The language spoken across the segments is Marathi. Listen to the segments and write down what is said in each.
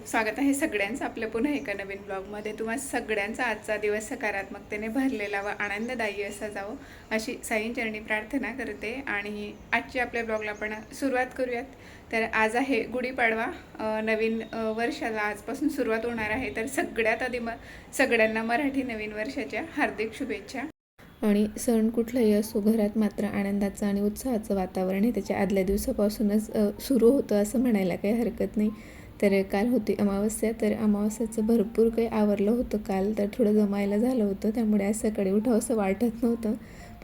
स्वागत आहे सगळ्यांचं आपल्या पुन्हा एका नवीन ब्लॉगमध्ये। तुम्हा सगळ्यांचा आजचा दिवस सकारात्मकतेने भरलेला व आनंददायी असा जावो अशी साईंचरणी प्रार्थना करते। आणि आजच्या आपल्या ब्लॉगला आपण सुरुवात करूयात। तर आज आहे गुढीपाडवा, नवीन वर्षाला आजपासून सुरुवात होणार आहे। तर सगळ्यात आधी सगळ्यांना मराठी नवीन वर्षाच्या हार्दिक शुभेच्छा। आणि सण कुठलाही असो, घरात मात्र आनंदाचं आणि उत्साहाचं वातावरण हे त्याच्या आदल्या दिवसापासूनच सुरू होतं असं म्हणायला काही हरकत नाही। तर काल होती अमावस्या, तर अमावस्याचं भरपूर काही आवरलं होतं काल, तर थोडं जमायला झालं होतं, त्यामुळे आज सकाळी उठावंसं वाटत नव्हतं।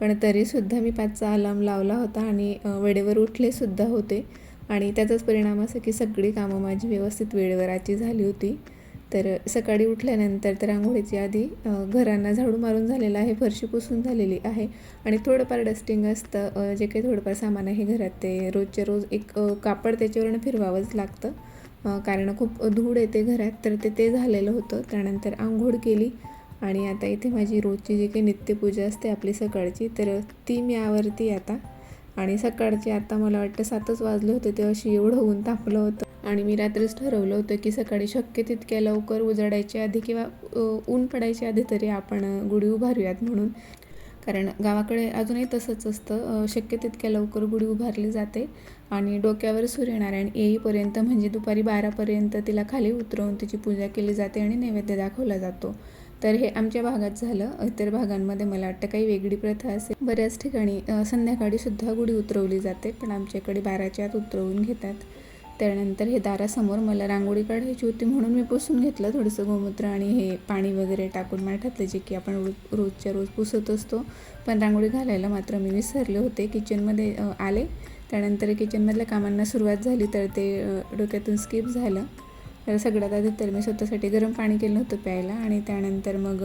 पण तरीसुद्धा मी 5चा अलार्म लावला होता आणि वेळेवर उठलेसुद्धा होते। आणि त्याचाच परिणाम असा की सगळी कामं माझी व्यवस्थित वेळेवर आजची झाली होती। तर सकाळी उठल्यानंतर तर आंघोळीची आधी घरांना झाडू मारून झालेला आहे, फरशी पुसून झालेली आहे आणि थोडंफार डस्टिंग असतं, जे काही थोडंफार सामान आहे घरात ते रोजच्या रोज एक कापड त्याच्यावरून फिरवावंच लागतं, कारण खूप धूळ येते घरात, तर ते झालेलं होतं। त्यानंतर आंघोळ केली आणि आता इथे माझी रोजची जी काही नित्यपूजा असते आपली सकाळची, तर ती मी आवरती आता। आणि सकाळचे आता मला वाटतं 7च वाजले होते, ते अशी एवढं ऊन तापलं होतं आणि मी रात्रीच ठरवलं होतं की सकाळी शक्य तितक्या लवकर उजाडायच्या आधी किंवा ऊन पडायच्या आधी तरी आपण गुढी उभारूयात म्हणून। कारण गावाकडे अजूनही तसंच असतं, शक्य तितक्या लवकर गुढी उभारली जाते आणि डोक्यावर सूर्यनारायण येईपर्यंत म्हणजे दुपारी 12पर्यंत तिला खाली उतरवून तिची पूजा केली जाते आणि नैवेद्य दाखवला जातो। तर हे आमच्या भागात झालं। इतर भागांमध्ये मला वाटतं काही वेगळी प्रथा असेल, बऱ्याच ठिकाणी संध्याकाळीसुद्धा गुढी उतरवली जाते, पण आमच्याकडे 12च्या आत उतरवून घेतात। त्यानंतर हे दारासमोर मला रांगोळी काढायची होती म्हणून मी पुसून घेतलं थोडंसं गोमूत्र आणि हे पाणी वगैरे टाकून माठातले, जे की आपण रोजच्या रोज पुसत असतो। पण रांगोळी घालायला मात्र मी विसरले होते। किचनमध्ये आले, त्यानंतर किचनमधल्या कामांना सुरुवात झाली, तर ते डोक्यातून स्किप झालं। तर सगळ्यात आधी तर मी स्वतःसाठी गरम पाणी केलं होतं प्यायला आणि त्यानंतर मग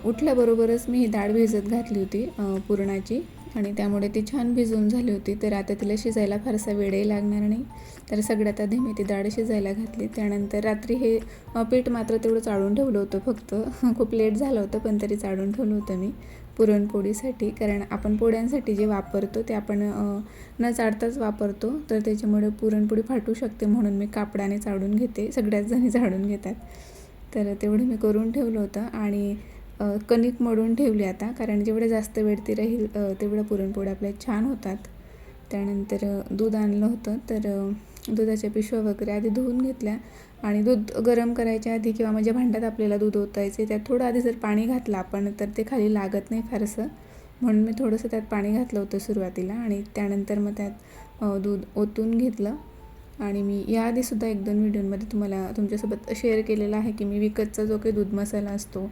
उठल्याबरोबरच मी ही डाळ भिजत घातली होती पुरणाची, आणि त्यामुळे ती छान भिजून झाली होती। तर आता तिला शिजायला फारसा वेळही लागणार नाही, तर सगळ्यात आधी मी ती डाळ शिजायला घातली। त्यानंतर रात्री हे पीठ मात्र तेवढं चाळून ठेवलं होतं फक्त, खूप लेट झालं होतं पण तरी चाळून ठेवलं होतं मी पुरणपोळीसाठी, कारण आपण पोळ्यांसाठी जे वापरतो ते आपण न चाळताच वापरतो, तर त्याच्यामुळे पुरणपोळी फाटू शकते, म्हणून मी कापडाने चाळून घेते, सगळ्याच जणी चाळून घेतात। तर तेवढं मी करून ठेवलं होतं आणि कणिक मळून ठेवली आता, कारण जेवढं जास्त वेळ ती राहील तेवढं पुरणपोळ्या आपल्या छान होतात। त्यानंतर दूध आणलं होतं, तर दुधाच्या पिशव्या वगैरे आधी धुवून घेतल्या आणि दूध गरम करायच्या आधी किंवा म्हणजे भांड्यात आपल्याला दूध ओतायचे, त्यात थोडं आधी जर पाणी घातलं आपण तर ते खाली लागत नाही फारसं, म्हणून मी थोडंसं त्यात पाणी घातलं होतं सुरुवातीला आणि त्यानंतर मग त्यात दूध ओतून घेतलं। आणि मी याआधीसुद्धा 1-2 व्हिडिओमध्ये तुमच्यासोबत शेअर केलेला आहे की मी विकतचा जो काही दूध मसाला असतो,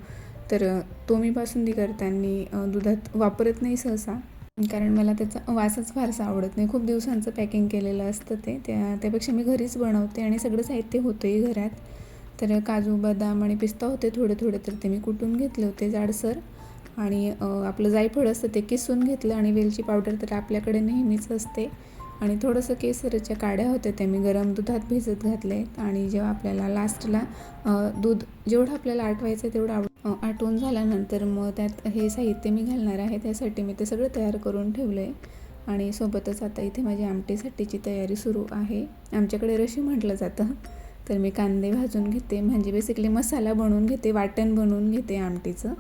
तर तो मी बासुंदी करताना दुधात वापरत नाही सहसा, कारण मला त्याचा वासच फारसा आवडत नाही। खूप दिवसांचं पॅकिंग केलेलं असतं त्यापेक्षा मी घरीच बनवते आणि सगळं साहित्य होतंही घरात। तर काजू बदाम आणि पिस्ता होते थोडे थोडे, तर ते मी कुटून घेतले होते जाडसर, आणि आपलं जायफळ असतं ते किसून घेतलं, आणि वेलची पावडर तर आपल्याकडे नेहमीच असते, आणि थोडंसं केसरच्या काड्या होत्या त्या मी गरम दुधात भिजत घातले। आणि जेव्हा आपल्याला लास्टला दूध जेवढं आपल्याला आटवायचं आहे तेवढं आटवून झाल्यानंतर मग त्यात हे साहित्य मी घालणार आहे, त्यासाठी मी ते सगळं तयार करून ठेवलं आहे। आणि सोबतच आता इथे माझी आमटीसाठीची तयारी सुरू आहे, आमच्याकडे रशी म्हटलं जातं। तर मी कांदे भाजून घेते, म्हणजे बेसिकली मसाला बनवून घेते, वाटण बनवून घेते आमटीचं।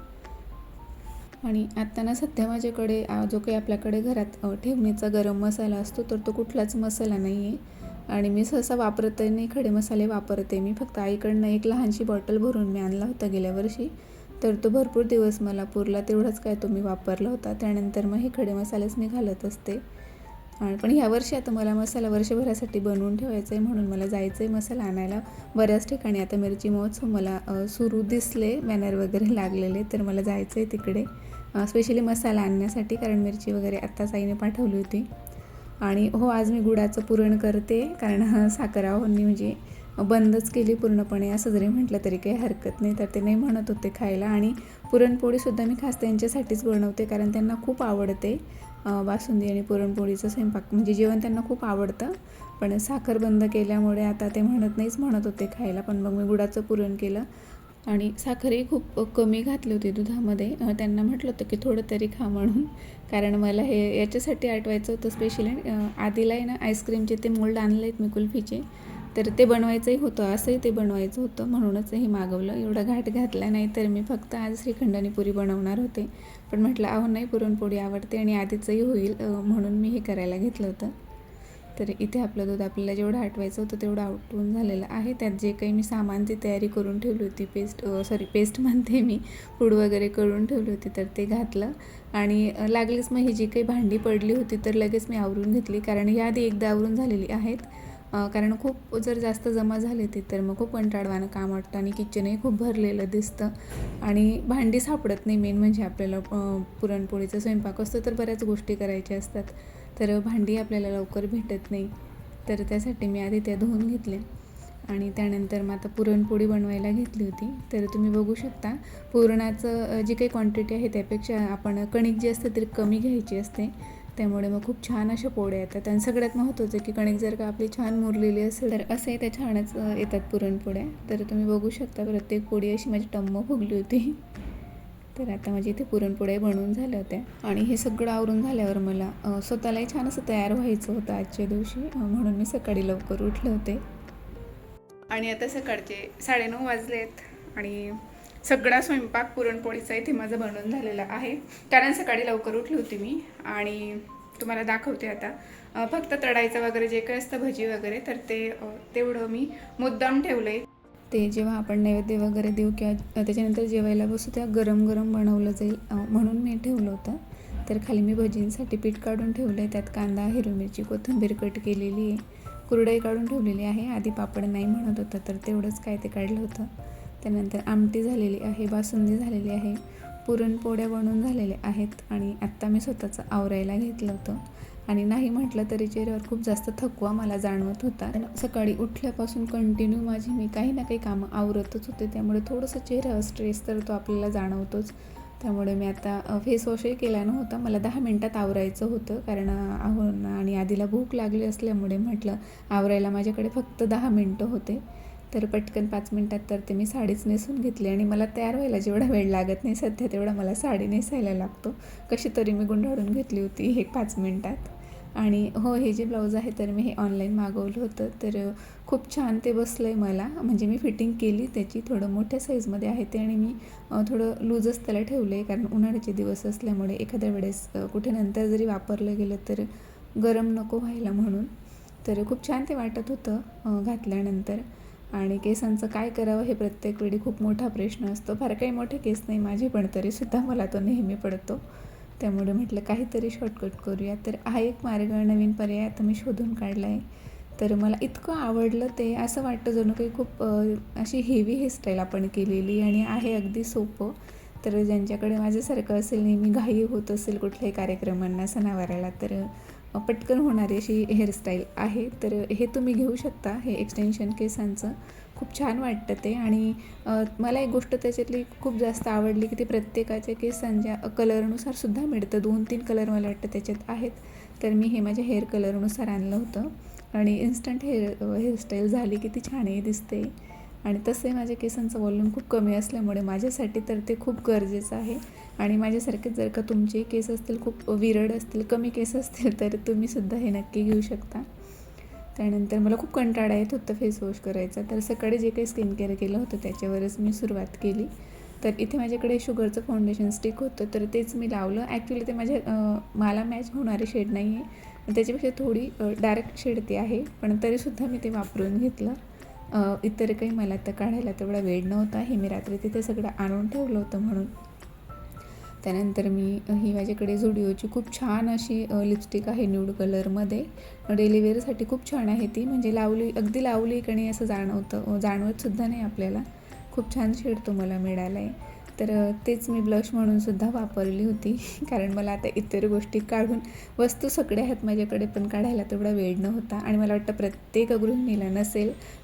आणि आत्ता ना सध्या माझ्याकडे जो काही आपल्याकडे घरात ठेवणीचा गरम मसाला असतो, तर तो कुठलाच मसाला नाही आहे आणि मी सहसा वापरत नाही, खडे मसाले वापरते मी। फक्त आईकडनं एक लहानशी बॉटल भरून मी आणला होता गेल्या वर्षी, तर तो भरपूर दिवस मला पुरला, तेवढाच काय तो मी वापरला होता। त्यानंतर मग हे खडे मसालेच मी घालत असते। पण ह्यावर्षी आता मला मसाला वर्षभरासाठी बनवून ठेवायचा आहे, म्हणून मला जायचं आहे मसाला आणायला बऱ्याच ठिकाणी। आता मिरची महोत्सव मला सुरू दिसले, बॅनर वगैरे लागलेले, तर मला जायचं आहे तिकडे स्पेशली मसाला आणण्यासाठी, कारण मिरची वगैरे आत्ताच आईने पाठवली होती। आणि हो, आज मी गुळाचं पुरण करते, कारण साखरावणी म्हणजे बंदच केली पूर्णपणे असं जरी म्हटलं तरी काही हरकत नाही, तर ते नाही म्हणत होते खायला। आणि पुरणपोळीसुद्धा मी खास त्यांच्यासाठीच बनवते, कारण त्यांना खूप आवडते बासुंदी आणि पुरणपोळीचं स्वयंपाक, म्हणजे जेवण त्यांना खूप आवडतं। पण साखर बंद केल्यामुळे आता ते म्हणत होते खायला, पण मग मी गुळाचं पुरण केलं आणि साखरही खूप कमी घातली होती दुधामध्ये। त्यांना म्हटलं होतं की थोडं तरी खा म्हणून, कारण मला हे याच्यासाठी आठवायचं होतं स्पेशली, आधीला आहे ना आईस्क्रीमचे ते मोल्ड आणले आहेत मी कुल्फीचे, तर ते बनवायचंही होतं, असंही ते बनवायचं होतं, म्हणूनच हे मागवलं. एवढा घाट घातला नाही, तर मी फक्त आज श्रीखंड आणि पुरी बनवणार होते. पण म्हटलं अहो नाही, पुरणपोळी आवडते आणि आधीचंही होईल, म्हणून मी हे करायला घेतलं होतं. तर इथे आपलं दूध आपल्याला जेवढं आटवायचं होतं तेवढं आटवून झालेलं आहे. त्यात जे काही मी सामानची तयारी करून ठेवली होती, पेस्ट म्हणते मी, पूड वगैरे करून ठेवली होती, तर ते घातलं. आणि लागलीच मग ही जी काही भांडी पडली होती तर लगेच मी आवरून घेतली, कारण ही आधी एकदा आवरून झालेली आहेत. कारण खूप जर जास्त जमा झाले ते तर मग खूप कंटाळवाणं काम वाटतं आणि किचनही खूप भरलेलं दिसतं आणि भांडी सापडत नाही. मेन म्हणजे आपल्याला पुरणपोळीचा स्वयंपाक असतो तर बऱ्याच गोष्टी करायच्या असतात, तर भांडी आपल्याला लवकर भेटत नाही. तर त्यासाठी मी आधी त्या धुवून घेतल्या आणि त्यानंतर मग आता पुरणपोळी बनवायला घेतली होती. तर तुम्ही बघू शकता पुरणाचं जी काही क्वांटिटी आहे त्यापेक्षा आपण कणिक जी असते तरी कमी घ्यायची असते, त्यामुळे मग खूप छान अशा पोळ्या येतात. आणि सगळ्यात महत्त्वाचं की कणिक जर का आपली छान मुरलेली असेल तर असंही त्या छानच येतात पुरणपोळ्या. तर तुम्ही बघू शकता प्रत्येक पोळी अशी माझी टम्म फुगली होती. तर आता माझी इथे पुरणपोळ्या बनवून झाल्या होत्या आणि हे सगळं आवरून झाल्यावर मला स्वतःलाही छान असं तयार व्हायचं होतं आजच्या दिवशी, म्हणून मी सकाळी लवकर उठले होते. आणि आता सकाळचे 9:30 वाजलेत आणि सगळा स्वयंपाक पुरणपोळीचा इथे माझा बनवून झालेला आहे, कारण सकाळी लवकर उठली होती मी. आणि तुम्हाला दाखवते आता. फक्त तळायचं वगैरे जे काही असतं भजी वगैरे, तर ते तेवढं मी मुद्दाम ठेवलं आहे. ते जेव्हा आपण नैवेद्य वगैरे देऊ किंवा त्याच्यानंतर जेवायला बसू तेव्हा गरम गरम बनवलं जाईल, म्हणून मी ठेवलं होतं. तर खाली मी भजींसाठी पीठ काढून ठेवलं आहे. त्यात कांदा, हिरवी मिरची, कोथिंबीर कट केलेली आहे, कुरडई काढून ठेवलेली आहे. आधी पापड नाही म्हणत होतं तर तेवढंच काय ते काढलं होतं. त्यानंतर आमटी झालेली आहे, बासुंदी झालेली आहे, पुरणपोळ्या बनवून झालेल्या आहेत आणि आत्ता मी स्वतःचं आवरायला घेतलं होतं. आणि नाही म्हटलं तरी चेहऱ्यावर खूप जास्त थकवा मला जाणवत होता. सकाळी उठल्यापासून कंटिन्यू मी काही ना काही कामं आवरतच होते, त्यामुळे थोडंसं चेहऱ्यावर स्ट्रेस तर तो आपल्याला जाणवतोच. त्यामुळे मी आता फेस वॉशही केला नव्हता. मला 10 मिनटात आवरायचं होतं, कारण आणि आधीला भूक लागली असल्यामुळे म्हटलं आवरायला माझ्याकडे फक्त 10 मिनटं होते. तर पटकन 5 मिनटात तर ते मी साडीच नेसून घेतली. आणि मला तयार व्हायला जेवढा वेळ लागत नाही सध्या तेवढा मला साडी नेसायला लागतो. कशी तरी मी गुंडाळून घेतली होती हे 5 मिनटात. आणि हो, हे जे ब्लाऊज आहे तर मी हे ऑनलाईन मागवलं होतं, तर खूप छान ते बसलं आहे मला. म्हणजे मी फिटिंग केली त्याची, थोडं मोठ्या साईजमध्ये आहे ते आणि मी थोडं लूजच त्याला ठेवलं आहे, कारण उन्हाळ्याचे दिवस असल्यामुळे एखाद्या वेळेस कुठे नंतर जरी वापरलं गेलं तर गरम नको व्हायला म्हणून. तर खूप छान ते वाटत होतं घातल्यानंतर. आणि केसांचं काय करावं हे प्रत्येक वेळी खूप मोठा प्रश्न असतो. फार काही मोठे केस नाही माझे, पण तरीसुद्धा मला तो नेहमी पडतो. त्यामुळे म्हटलं काहीतरी शॉर्टकट करूया. तर हा एक मार्ग, नवीन पर्याय आता मी शोधून काढला आहे. तर मला इतकं आवडलं ते, असं वाटतं जणू काही खूप अशी हेवी हेअरस्टाईल आपण केलेली आणि आहे अगदी सोपं. तर ज्यांच्याकडे माझ्यासारखं असेल, नेहमी घाई होत असेल कुठल्याही कार्यक्रमांना, सणावाराला, तर पटकन होणारी अशी हेअरस्टाईल आहे. तर हे तुम्ही घेऊ शकता, हे एक्सटेन्शन केसांचं. खूप छान वाटतं ते. आणि मला एक गोष्ट त्याच्यातली खूप जास्त आवडली की ते प्रत्येकाच्या केसांच्या कलरनुसार सुद्धा मिळतं. 2-3 कलर मला वाटतं त्याच्यात आहेत. तर मी हे माझ्या हेअर कलरनुसार आणलं होतं आणि इन्स्टंट हेअरस्टाईल झाली, किती छानही दिसते. आणि तसे माझ्या केसांचं वॉल्यूम खूप कमी असल्यामुळे माझ्यासाठी तर ते खूप गरजेचं आहे. आणि माझ्यासारखेच जर का तुमचे केस असतील, खूप विरळ असतील, कमी केस असतील, तर तुम्हीसुद्धा हे नक्की घेऊ शकता. त्यानंतर मला खूप कंटाळा येत होतं फेस वॉश करायचा, तर सकाळी जे काही स्किन केअर केलं होतं त्याच्यावरच मी सुरुवात केली. तर इथे माझ्याकडे शुगरचं फाउंडेशन स्टिक होतं, तर तेच मी लावलं. ॲक्च्युली ते मला मॅच होणारी शेड नाही आहे, त्याच्यापेक्षा थोडी डार्क शेड ती आहे, पण तरीसुद्धा मी ते वापरून घेतलं. इतर काही मला तर काढायला तेवढा वेळ नव्हता. हे मी रात्री तिथे सगळं आणून ठेवलं होतं म्हणून. त्यानंतर ही माझ्याकडे झुडिओची खूप छान अशी लिपस्टिक आहे न्यूड कलरमध्ये. डेली वेअरसाठी खूप छान आहे ती, म्हणजे अगदी लावली की नाही असं जाणवतसुद्धा नाही आपल्याला. खूप छान शेड तो मला मिळाला आहे. तर तेच मी ब्लश म्हणूनसुद्धा वापरली होती, कारण मला आता इतर गोष्टी काढून, वस्तू सगळ्या आहेत माझ्याकडे पण काढायला तेवढा वेळ नव्हता. आणि मला वाटतं प्रत्येक गृहिणीला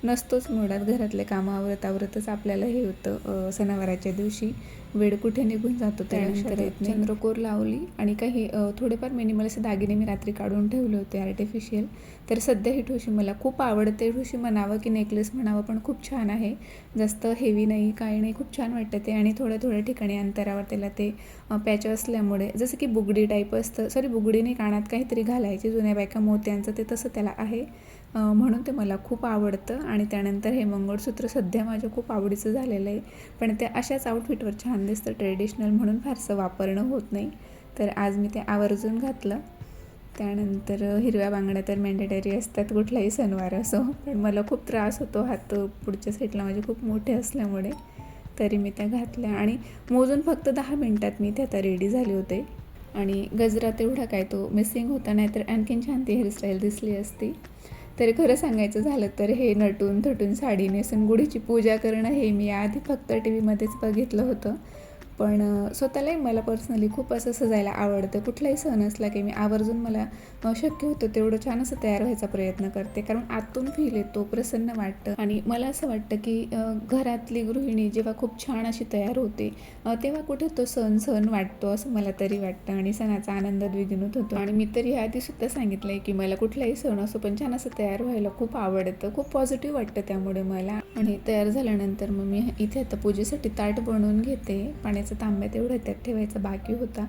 नसतोच मुळात, घरातले कामं आवरतच आपल्याला हे होतं, सणावाराच्या दिवशी वेळ कुठे निघून जातो त्यानंतर चंद्रकोर लावली. आणि काही थोडेफार मिनिमल असे दागिने मी रात्री काढून ठेवले होते आर्टिफिशियल. तर सध्या ही ठुशी मला खूप आवडते. ठुशी म्हणावं की नेकलेस म्हणावं, पण खूप छान आहे. जास्त हेवी नाही, काही नाही, खूप छान वाटतं ते. आणि थोड्या ठिकाणी अंतरावर त्याला ते पॅच असल्यामुळे, जसं की बुगडी टाईप असतं, बुगडी नाही, कानात काहीतरी घालायची जुन्या बायका मोत्यांचं, ते तसं त्याला आहे. म्हणून ते मला खूप आवडतं. आणि त्यानंतर हे मंगळसूत्र सध्या माझ्या खूप आवडीचं झालेलं आहे, पण ते अशाच आउटफिटवर छान दिसतं ट्रेडिशनल, म्हणून फारसं वापरणं होत नाही. तर आज मी ते आवर्जून घातलं. त्यानंतर हिरव्या बांगड्या तर मॅन्डेटरी असतात कुठलाही सणवार असो, पण मला खूप त्रास होतो हात पुढच्या साईडला माझे खूप मोठे असल्यामुळे, तरी मी त्या घातल्या. आणि मोजून फक्त 10 मिनटात मी त्या आता रेडी झाले होते. आणि गजरा तेवढा काय तो मिसिंग होता, नाहीतर आणखीन छान ती हेअरस्टाईल दिसली असती. तर खरं सांगायचं झालं तर हे नटून थटून साडी नेसून गुढीची पूजा करणं हे मी आधी फक्त टी व्हीमध्येच बघितलं होतं. पण स्वतःलाही मला पर्सनली खूप असं सजायला आवडतं. कुठलाही सण असला की मी आवर्जून मला शक्य होतं तेवढं छान असं तयार व्हायचा प्रयत्न करते, कारण आतून फील येतो, प्रसन्न वाटतं. आणि मला असं वाटतं की घरातली गृहिणी जेव्हा खूप छान अशी तयार होते तेव्हा कुठे तो सण वाटतो, असं मला तरी वाटतं. आणि सणाचा आनंद द्विगुणित होतो. आणि मी तरी आधीसुद्धा सांगितलं आहे की मला कुठलाही सण असो पण छान असं तयार व्हायला खूप आवडतं, खूप पॉझिटिव्ह वाटतं त्यामुळे मला. आणि तयार झाल्यानंतर मग मी इथे आता पूजेसाठी ताट बनवून घेते. पाण्याचा तांब्या तेवढा त्यात ठेवायचा बाकी होता.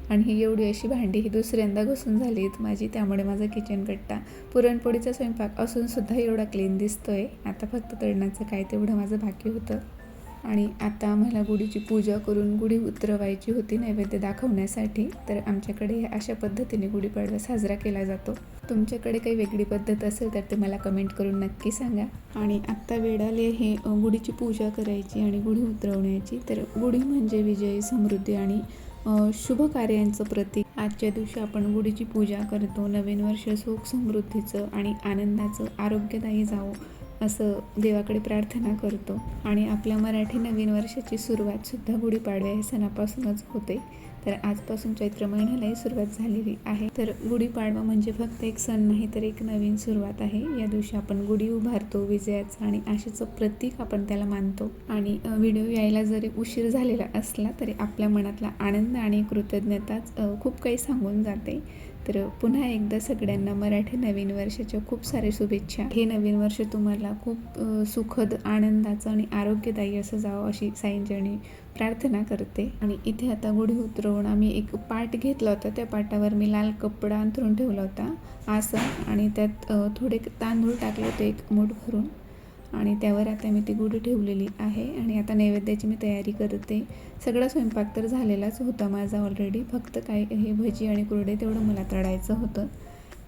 आणि ही एवढी अशी भांडी ही दुसऱ्यांदा घसून झाली आहेत माझी, त्यामुळे माझा किचन कट्टा पुरणपोळीचा स्वयंपाक असूनसुद्धा एवढा क्लीन दिसतो आहे. आता फक्त तळणाचं काय तेवढं माझं बाकी होतं. आणि आता मला गुढीची पूजा करून गुढी उतरवायची होती नैवेद्य दाखवण्यासाठी. तर आमच्याकडे अशा पद्धतीने गुढीपाडवा साजरा केला जातो. तुमच्याकडे काही वेगळी पद्धत असेल तर ते मला कमेंट करून नक्की सांगा. आणि आत्ता वेळ आली आहे गुढीची पूजा करायची आणि गुढी उतरवण्याची. तर गुढी म्हणजे विजय, समृद्धी आणि शुभ कार्यांचं प्रतीक. आजच्या दिवशी आपण गुढीची पूजा करतो. नवीन वर्ष सुख समृद्धीचं आणि आनंदाचं, आरोग्यदायी जावो असं देवाकडे प्रार्थना करतो. आणि आपल्या मराठी नवीन वर्षाची सुरुवातसुद्धा गुढीपाडव्या या सणापासूनच होते. तर आजपासून चैत्र महिन्यालाही सुरुवात झालेली आहे. तर गुढीपाडवा म्हणजे फक्त एक सण नाही तर एक नवीन सुरुवात आहे. या दिवशी आपण गुढी उभारतो, विजयाचं आणि आशेचं प्रतीक आपण त्याला मानतो. आणि व्हिडिओ यायला जरी उशीर झालेला असला तरी आपल्या मनातला आनंद आणि कृतज्ञताच खूप काही सांगून जाते. तर पुन्हा एकदा सगळ्यांना मराठी नवीन वर्षाच्या खूप साऱ्या शुभेच्छा. हे नवीन वर्ष तुम्हाला खूप सुखद, आनंदाचं आणि आरोग्यदायी असं जावं अशी साईंचरणी प्रार्थना करते. आणि इथे आता गुढी उतरवून आम्ही एक पाट घेतला होता. त्या पाटावर मी लाल कपडा अंथरून ठेवला होता आसन, आणि त्यात थोडे तांदूळ टाकले होते एक मूठ भरून. आणि त्यावर आता मी ती गुढी ठेवलेली आहे. आणि आता नैवेद्याची मी तयारी करते. सगळा स्वयंपाक तर झालेलाच होता माझा ऑलरेडी, फक्त काय हे भजी आणि कुरडे तेवढं मला तळायचं होतं.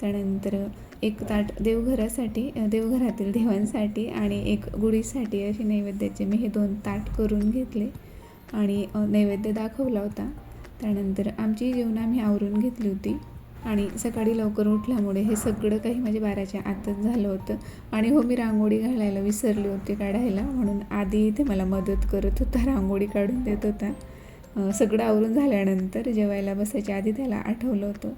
त्यानंतर एक ताट देवघरासाठी, देवघरातील देवांसाठी, आणि एक गुढीसाठी अशी नैवेद्याचे मी हे 2 ताट करून घेतले आणि नैवेद्य दाखवला होता. त्यानंतर आमची जेवण आम्ही आवरून घेतली होती. आणि सकाळी लवकर उठल्यामुळे हे सगळं काही माझ्या 12च्या आतच झालं होतं. आणि हो, मी रांगोळी घालायला विसरली होती काढायला, म्हणून आधी इथे मला मदत करत होता, रांगोळी काढून देत होता. सगळं आवरून झाल्यानंतर जेवायला बसायच्या आधी त्याला आठवलं होतं.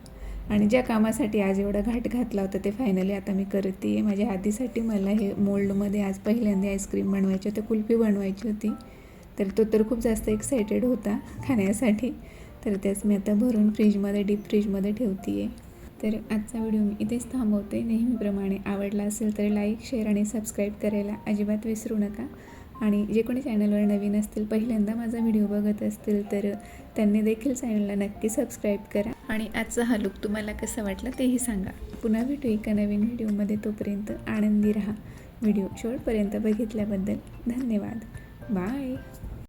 आणि ज्या कामासाठी आज एवढा घाट घातला होता ते फायनली आता मी करते आहे. माझ्या आधीसाठी मला हे मोल्डमध्ये आज पहिल्यांदा आईस्क्रीम बनवायची होती, कुल्फी बनवायची होती. तर तो तर खूप जास्त एक्सायटेड होता खाण्यासाठी. तर त्याच मी आता भरून फ्रीजमध्ये, डीप फ्रीजमध्ये ठेवते आहे. तर आजचा व्हिडिओ मी इथेच थांबवते. नेहमीप्रमाणे आवडला असेल तर लाईक, शेअर आणि सबस्क्राईब करायला अजिबात विसरू नका. आणि जे कोणी चॅनलवर नवीन असतील, पहिल्यांदा माझा व्हिडिओ बघत असतील तर त्यांनी देखील चॅनलला नक्की सबस्क्राईब करा. आणि आजचा हा लुक तुम्हाला कसा वाटला तेही सांगा. पुन्हा भेटू एका नवीन व्हिडिओमध्ये. तोपर्यंत आनंदी राहा. व्हिडिओ शेवटपर्यंत बघितल्याबद्दल धन्यवाद. बाय.